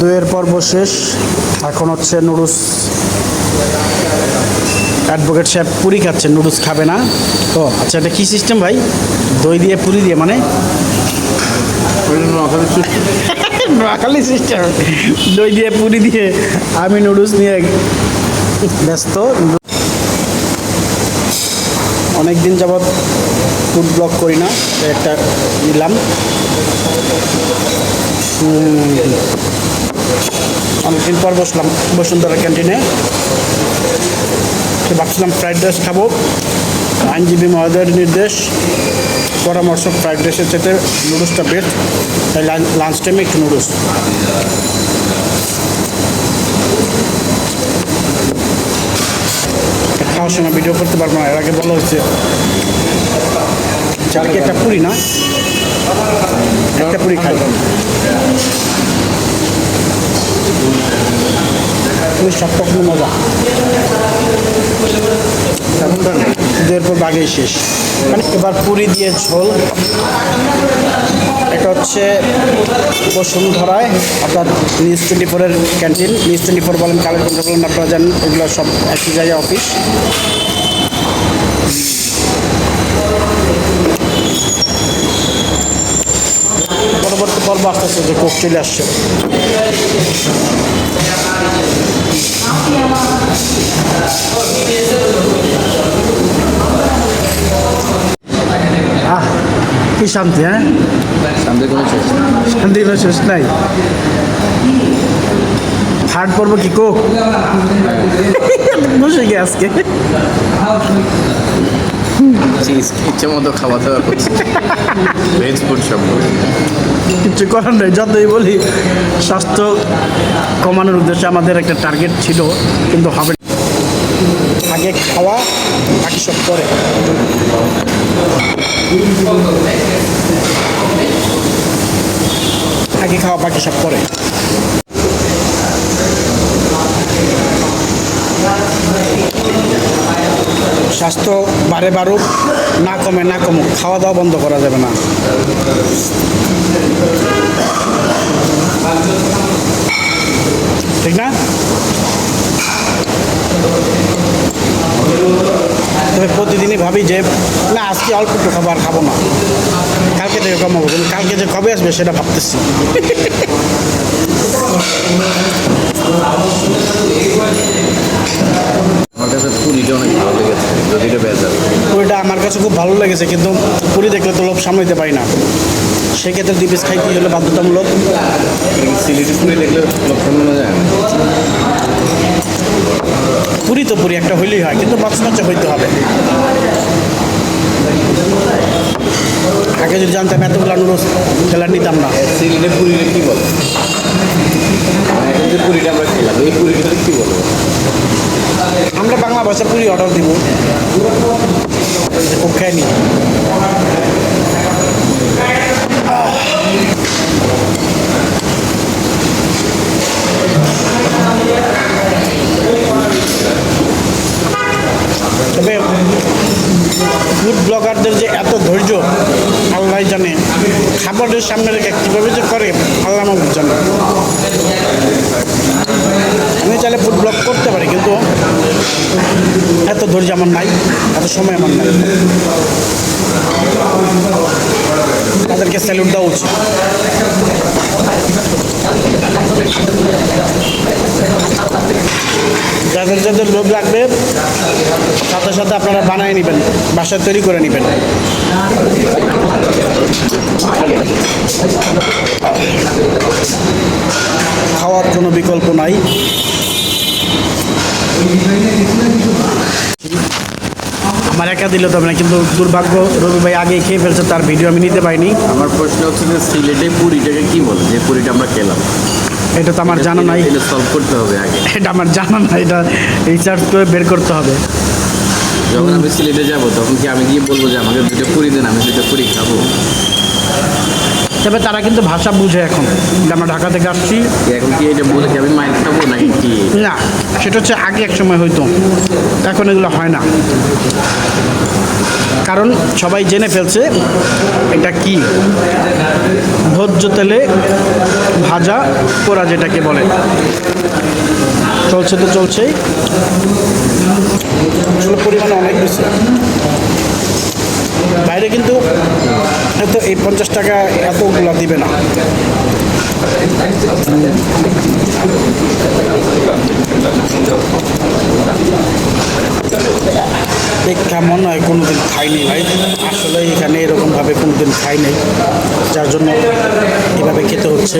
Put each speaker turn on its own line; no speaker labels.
দইয়ের পর্ব শেষ। এখন হচ্ছে নুডলস। অ্যাডভোকেট সাহেব পুরি খাচ্ছেন, নুডলস খাবে না। ও আচ্ছা, এটা কী সিস্টেম ভাই? দই দিয়ে পুরি দিয়ে মানে নোয়াখালী সিস্টেম। দই দিয়ে পুরি দিয়ে আমি নুডলস নিয়ে ব্যস্ত। অনেক দিন যাবৎ ফুড ব্লগ করি না, একটা নিলাম। অনেকদিন পর বসলাম বসুন্ধরা ক্যান্টিনে। ভাবছিলাম ফ্রাইড রাইস খাবো, আইনজীবী মহোদয়ের নির্দেশ পরামর্শ ফ্রাইড রাইসের চেতে নুডলসটা বেস্ট, তাই লাঞ্চ টাইমে একটু নুডলস। খাওয়ার সময় ভিডিও করতে পারবো না, এর আগে বলা হয়েছে। চালকে একটা পুরি না, একটা পুরি খাই। পুরি সব কখনো মজা, এরপর বাগেই শেষ। মানে এবার পুরি দিয়ে ঝোল। এটা হচ্ছে বসুন্ধরায়, অর্থাৎ নিউজ 24-এর ক্যান্টিন। নিউজ 24 বলেন, কালের কন্ট্রোল বলেন, আপনারা জানেন এগুলো সব একই জায়গায় অফিস। পরবর্তী পর্ব আসতেছে, যে কোক চলে আসছে। আহ, কি শান্তি! হ্যাঁ,
শান্তির কোনো শেষ নেই।
শান্তির কোনো শেষ নাই। হার্ড পর্ব কি কোক বসে গিয়ে আজকে
ইচ্ছে মতো খাওয়া দাওয়া করছি, ভেজ ফুড সব।
কিছু করার নেই, যতই বলি স্বাস্থ্য কমানোর উদ্দেশ্যে আমাদের একটা টার্গেট ছিল, কিন্তু হবে। আগে খাওয়া, বাকি সব পরে। আগে খাওয়া, বাকি সব পরে। স্বাস্থ্য বারে বাড়ুক, না কমে না কমুক, খাওয়া দাওয়া বন্ধ করা যাবে না। ঠিক না? তবে প্রতিদিনই ভাবি যে না, আজকে অল্প একটু খাবার খাবো না, কালকে থেকে কমাবো। কিন্তু কালকে যে কবে আসবে সেটা ভাবতেছি।
আমার কাছে পুরিটা অনেক ভালো লেগেছে, যদিটা বেজার।
পুরিটা আমার কাছে খুব ভালো লেগেছে, কিন্তু পুরি দেখলে তো লোভ সামলাইতে পারি না। সেক্ষেত্রে 2 পিস খাইতে হলে বাধ্যতামূলক।
সিলেটি পুরি দেখলে লোক সামলানো যায় না।
পুরি তো পুরি একটা হইলেই হয়, কিন্তু মচমচে হইতে হবে। আগে যদি জানতাম এতগুলো নুডলস খেলা নিতাম না।
সিলেটের পুরিটা কী বলে? এখন যে পুরিটা আমরা খেলাম, এই পুরিটা কী বলবো?
আমরা বাংলা ভাষা পুরি অর্ডার দিব, খুব খেয়ে নি। তবে ফুড ব্লগারদের যে এত ধৈর্য, আল্লাহ জানে। খাবারের সামনে রেখে কীভাবে যে করে, আল্লাহ আমাদের জানে। আমি চাইলে ফুড ব্লগ করতে পারি, কিন্তু এত ধৈর্য আমার নাই, এত সময় আমার নাই। তাদেরকে স্যালুট দেওয়া উচিত। যাদের যাদের লোভ লাগবে, সাথে সাথে আপনারা বানিয়ে নেবেন, বাসায় তৈরি করে নেবেন। খাওয়ার কোনো বিকল্প নাই। আমার একা দিলে তো হবে না, কিন্তু দুর্ভাগ্য রবি ভাই আগেই খেয়ে ফেলছে, তার ভিডিও আমি নিতে পারিনি।
আমার প্রশ্ন হচ্ছে যে সিলেটে পুরিটাকে কী বলে, যে পুরিটা আমরা খেলাম?
এটা তো আমার জানা নাই,
এটা সলভ করতে হবে আগে।
এটা আমার জানা নাই, এটা রিসার্চ করে বের করতে হবে।
যখন আমি সিলেটে যাবো, তখন কি আমি গিয়ে বলবো যে আমাকে 2টা পুরি দেন, আমি 2টা পুরি খাবো?
তবে তারা কিন্তু ভাষা বুঝে এখন যে আমরা ঢাকা থেকে আসছি।
এখন কি এটা বলে কি আমি মাইর খাবো নাকি কি?
না, সেটা হচ্ছে আগে এক সময় হইতো, এখন এগুলো হয় না, কারণ সবাই জেনে ফেলছে এটা কি ভোজ্য তেলে ভাজা পোড়া যেটাকে বলে। চলছে তো চলছেই, আসলে পরিমাণে অনেক বেশি। বাইরে কিন্তু এত এই 50 টাকা এতগুলা দিবে না। কেমন হয় কোনোদিন খাইনি ভাই, আসলে এখানে এরকমভাবে কোনোদিন খাই নাই, যার জন্য এভাবে খেতে হচ্ছে।